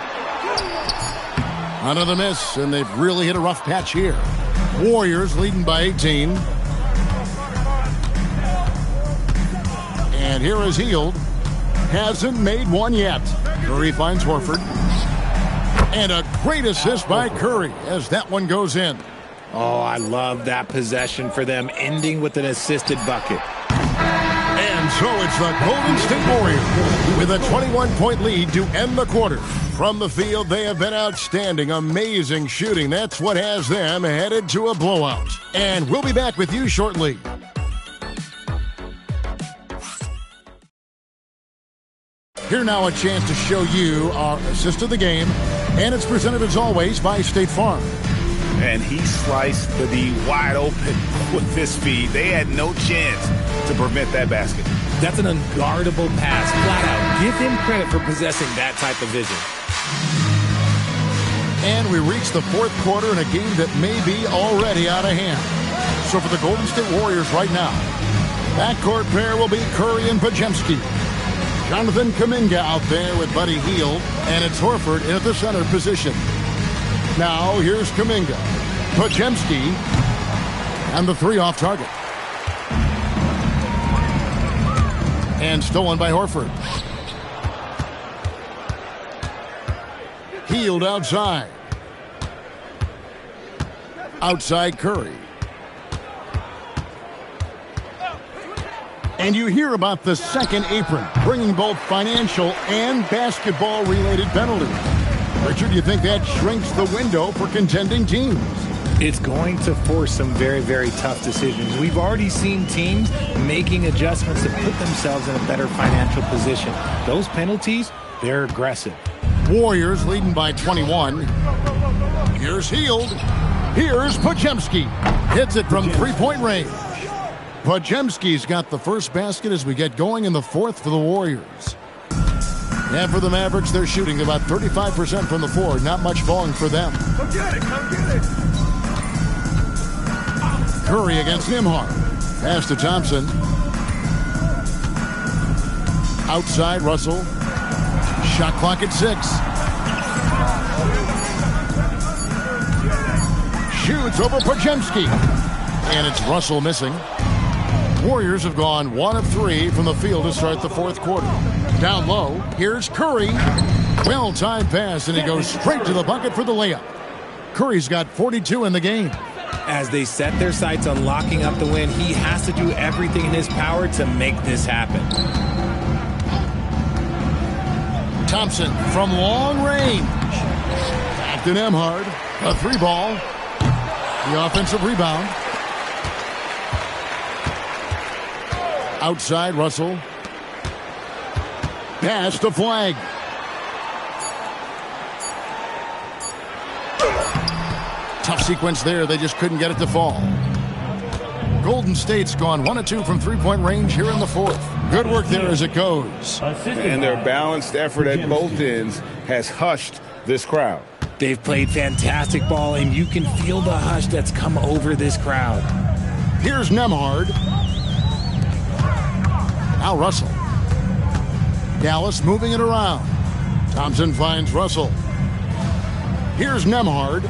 Speaker 1: Another miss, and they've really hit a rough patch here. Warriors leading by 18. And here is Hield. Hasn't made one yet. Curry finds Horford. And a great assist by Curry as that one goes in.
Speaker 3: Oh, I love that possession for them, ending with an assisted bucket.
Speaker 1: And And so it's the Golden State Warriors with a 21-point lead to end the quarter. From the field, they have been outstanding, amazing shooting. That's what has them headed to a blowout. And we'll be back with you shortly. Here now a chance to show you our assist of the game, and it's presented as always by State Farm.
Speaker 2: And he sliced the D wide open with this speed. They had no chance to prevent that basket.
Speaker 3: That's an unguardable pass, flat out. Give him credit for possessing that type of vision.
Speaker 1: And we reach the fourth quarter in a game that may be already out of hand. So for the Golden State Warriors right now, backcourt pair will be Curry and Podziemski. Jonathan Kuminga out there with Buddy Hield, and it's Horford in at the center position. Now here's Kuminga, Podziemski, and the three off target. And stolen by Horford. Hield outside. Outside Curry. And you hear about the second apron, bringing both financial and basketball-related penalties. Richard, do you think that shrinks the window for contending teams?
Speaker 3: It's going to force some very, very tough decisions. We've already seen teams making adjustments to put themselves in a better financial position. Those penalties, they're aggressive.
Speaker 1: Warriors leading by 21. Here's Hield. Here's Podziemski. Hits it from three-point range. Podziemski's got the first basket as we get going in the fourth for the Warriors. And for the Mavericks, they're shooting about 35% from the floor. Not much falling for them.
Speaker 6: Come get it, come get it.
Speaker 1: Curry against Nembhard. Pass to Thompson. Outside Russell. Shot clock at 6. Shoots over Podziemski. And it's Russell missing. Warriors have gone 1 of 3 from the field to start the fourth quarter. Down low, here's Curry. Well-timed pass, and he goes straight to the bucket for the layup. Curry's got 42 in the game.
Speaker 3: As they set their sights on locking up the win, he has to do everything in his power to make this happen.
Speaker 1: Thompson from long range. Back to Nembhard. A 3-ball. The offensive rebound. Outside Russell. Pass to Flag. Tough sequence there. They just couldn't get it to fall. Golden State's gone 1 of 2 from three-point range here in the fourth. Good work there as it goes.
Speaker 2: And their balanced effort at both ends has hushed this crowd.
Speaker 3: They've played fantastic ball, and you can feel the hush that's come over this crowd.
Speaker 1: Here's Nembhard. Now Russell. Dallas moving it around. Thompson finds Russell. Here's Nembhard.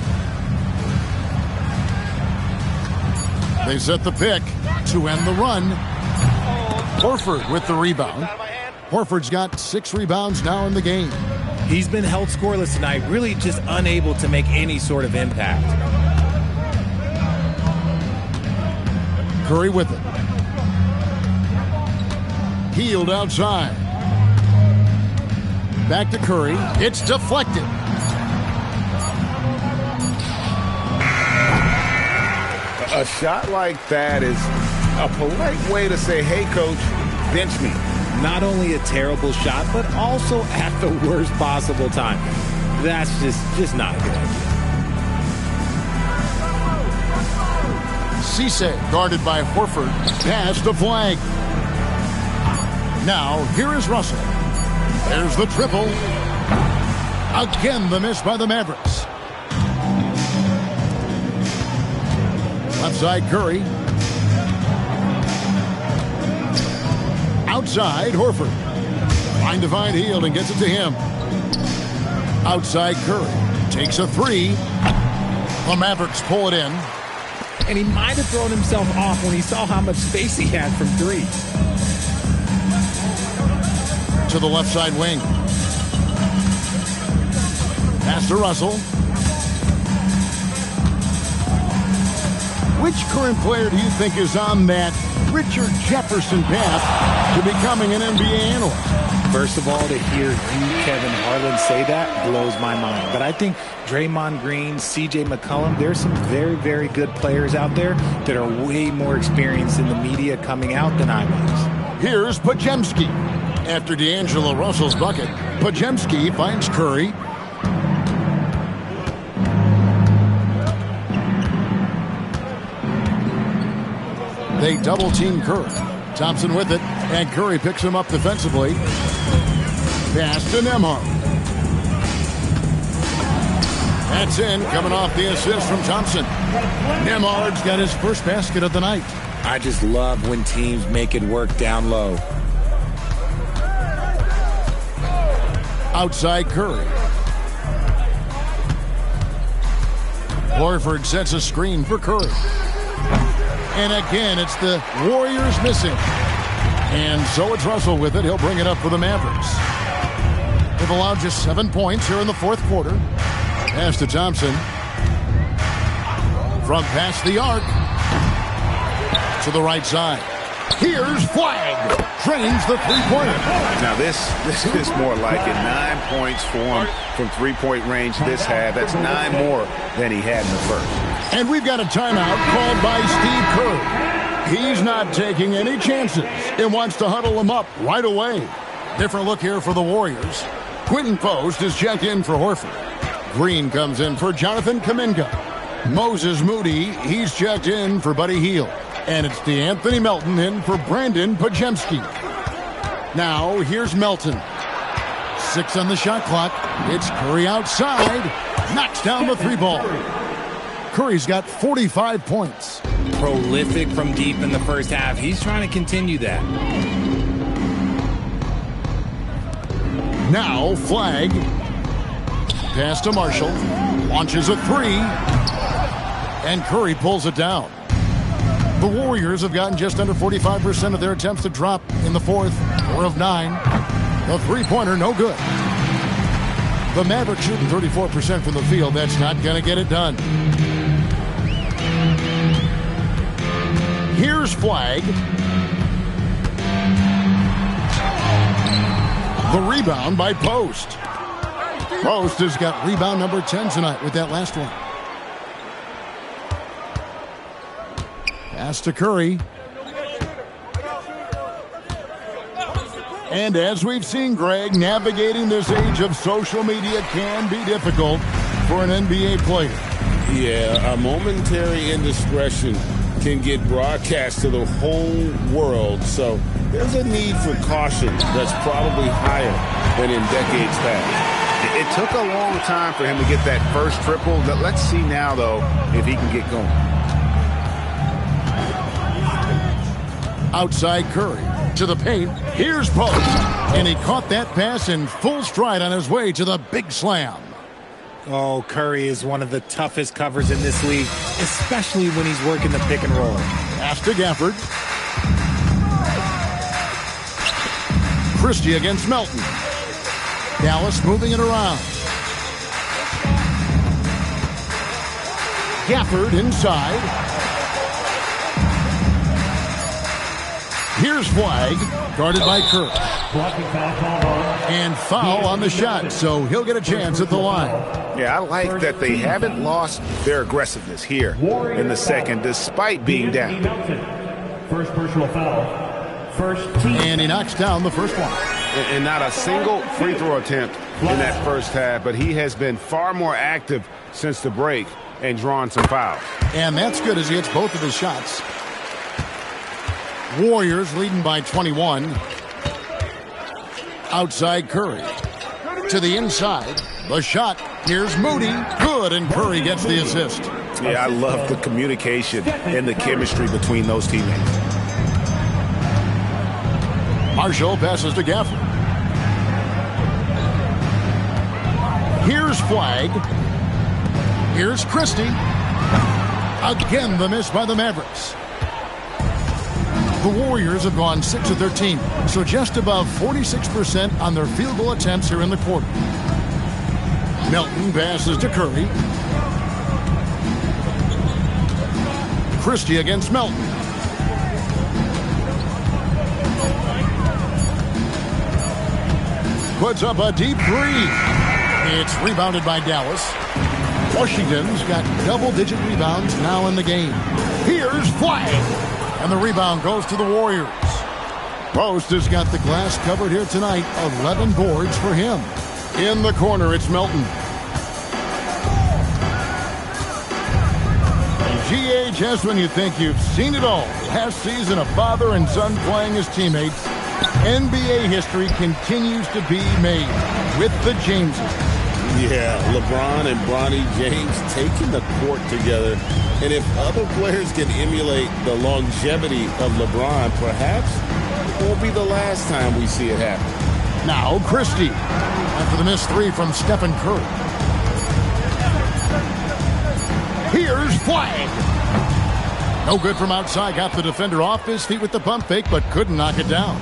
Speaker 1: They set the pick to end the run. Horford with the rebound. Horford's got 6 rebounds now in the game.
Speaker 3: He's been held scoreless tonight, really just unable to make any sort of impact.
Speaker 1: Curry with it. Hield outside. Back to Curry. It's deflected.
Speaker 2: A shot like that is a polite way to say, hey, coach, bench me.
Speaker 3: Not only a terrible shot, but also at the worst possible time. That's just not a good idea.
Speaker 1: Cisse guarded by Horford. Pass to Flag. Now, here is Russell. There's the triple. Again, the miss by the Mavericks. Left side, Curry. Outside, Horford. Trying to find Hield and gets it to him. Outside, Curry. Takes a 3. The Mavericks pull it in.
Speaker 3: And he might have thrown himself off when he saw how much space he had from 3.
Speaker 1: To the left side wing. Pass to Russell. Which current player do you think is on that Richard Jefferson path to becoming an NBA analyst.
Speaker 3: First of all, to hear you, Kevin Harlan, say that blows my mind. But I think Draymond Green, C.J. McCollum, there's some very, very good players out there that are way more experienced in the media coming out than I was.
Speaker 1: Here's Podziemski. After D'Angelo Russell's bucket, Podziemski finds Curry. They double-team Curry. Thompson with it, and Curry picks him up defensively. Pass to Nembhard. That's in, coming off the assist from Thompson. Nembhard's got his first basket of the night.
Speaker 3: I just love when teams make it work down low.
Speaker 1: Outside Curry. Horford sets a screen for Curry. And again, it's the Warriors missing. And so it's Russell with it. He'll bring it up for the Mavericks. They've allowed just 7 points here in the fourth quarter. Pass to Thompson. From past the arc. To the right side. Here's Flag. Drains the three-pointer.
Speaker 2: Now this is more like it. 9 points for him from three-point range this half. That's 9 more than he had in the first.
Speaker 1: And we've got a timeout called by Steve Kerr. He's not taking any chances and wants to huddle them up right away. Different look here for the Warriors. Quinton Post is checked in for Horford. Green comes in for Jonathan Kuminga. Moses Moody, he's checked in for Buddy Hield. And it's DeAnthony Melton in for Brandon Podziemski. Now, here's Melton. 6 on the shot clock. It's Curry outside. Knocks down the three ball. Curry's got 45 points.
Speaker 3: Prolific from deep in the first half. He's trying to continue that.
Speaker 1: Now, Flag. Pass to Marshall. Launches a three. And Curry pulls it down. The Warriors have gotten just under 45% of their attempts to drop in the fourth. 4 of 9. The three-pointer, no good. The Mavericks shooting 34% from the field. That's not going to get it done. Here's Flag. The rebound by Post. Post has got rebound number 10 tonight with that last one. Pass to Curry. And as we've seen, Greg, navigating this age of social media can be difficult for an NBA player.
Speaker 11: Yeah, a momentary indiscretion can get broadcast to the whole world. So there's a need for caution that's probably higher than in decades past.
Speaker 2: It took a long time for him to get that first triple. Let's see now, though, if he can get going.
Speaker 1: Outside Curry to the paint. Here's Post. And he caught that pass in full stride on his way to the big slam.
Speaker 3: Oh, Curry is one of the toughest covers in this league, especially when he's working the pick and roll.
Speaker 1: Pass to Gafford. Christie against Melton. Dallas moving it around. Gafford inside. Here's Flag, guarded by Kerr. And foul on the shot, so he'll get a chance at the line.
Speaker 2: Yeah, I like that they haven't lost their aggressiveness here in the second, despite being down.
Speaker 6: First personal foul. First team.
Speaker 1: And he knocks down the first one.
Speaker 2: And not a single free throw attempt in that first half, but he has been far more active since the break and drawn some fouls.
Speaker 1: And that's good as he hits both of his shots. Warriors leading by 21. Outside Curry. To the inside. The shot. Here's Moody. Good, and Curry gets the assist.
Speaker 2: Yeah, I love the communication and the chemistry between those teammates.
Speaker 1: Marshall passes to Gafford. Here's Flag. Here's Christie. Again, the miss by the Mavericks. The Warriors have gone 6 of 13, so just above 46% on their field goal attempts here in the quarter. Melton passes to Curry. Christie against Melton. puts up a deep three. It's rebounded by Dallas. Washington's got double-digit rebounds now in the game. Here's Flag. And the rebound goes to the Warriors. Post has got the glass covered here tonight. 11 boards for him. In the corner, it's Melton. GHS, when you think you've seen it all. Last season, a father and son playing as teammates. NBA history continues to be made with the Jameses.
Speaker 11: Yeah, LeBron and Bronny James taking the court together. And if other players can emulate the longevity of LeBron, perhaps it won't be the last time we see it happen.
Speaker 1: Now Christie after the missed three from Stephen Curry. Here's Flag. No good from outside. Got the defender off his feet with the pump fake, but couldn't knock it down.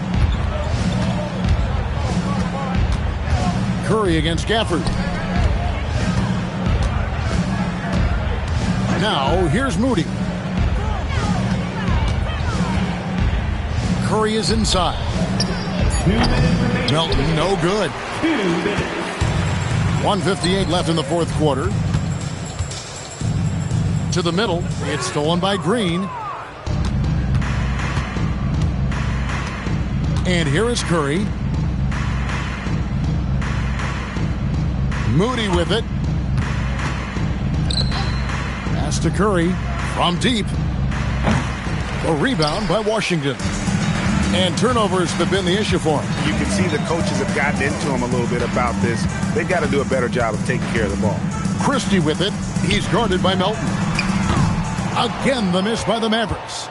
Speaker 1: Curry against Gafford. Now here's Moody. Curry is inside. Melton, no good. 1:58 left in the fourth quarter. To the middle. It's stolen by Green. And here is Curry. Moody with it. Pass to Curry from deep. A rebound by Washington. And turnovers have been the issue for him.
Speaker 2: You can see the coaches have gotten into him a little bit about this. They've got to do a better job of taking care of the ball.
Speaker 1: Christie with it. He's guarded by Melton. Again, the miss by the Mavericks.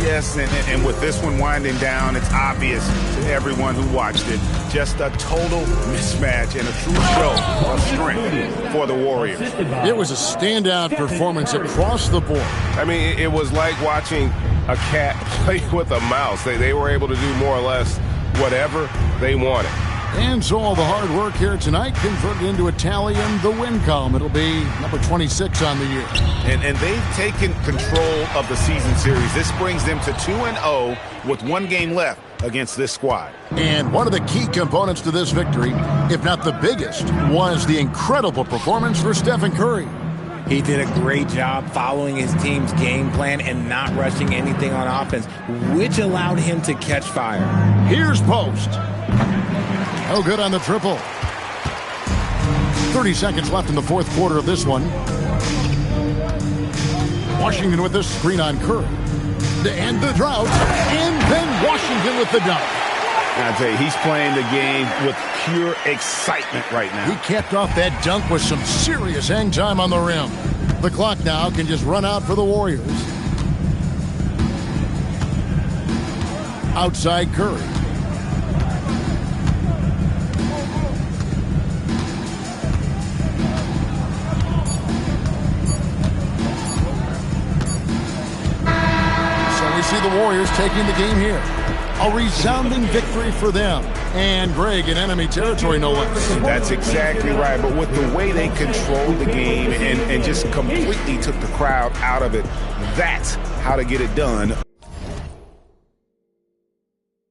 Speaker 2: Yes, and with this one winding down, it's obvious to everyone who watched it. Just a total mismatch and a true show of strength for the Warriors.
Speaker 1: It was a standout performance across the board.
Speaker 5: I mean, it was like watching a cat play with a mouse. They were able to do more or less whatever they wanted.
Speaker 1: And so all the hard work here tonight converted into a tally in the win column. It'll be number 26 on the year.
Speaker 2: And they've taken control of the season series. This brings them to 2-0 with one game left against this squad.
Speaker 1: And one of the key components to this victory, if not the biggest, was the incredible performance for Stephen Curry.
Speaker 3: He did a great job following his team's game plan and not rushing anything on offense, which allowed him to catch fire.
Speaker 1: Here's Post. No good on the triple. 30 seconds left in the fourth quarter of this one. Washington with this screen on Curry. And the drought. And then Washington with the dunk.
Speaker 2: I tell you, he's playing the game with pure excitement right now.
Speaker 1: He capped off that dunk with some serious hang time on the rim. The clock now can just run out for the Warriors. Outside Curry. See the Warriors taking the game here. A resounding victory for them. And Greg in enemy territory, no less.
Speaker 2: That's exactly right. But with the way they controlled the game and just completely took the crowd out of it, that's how to get it done.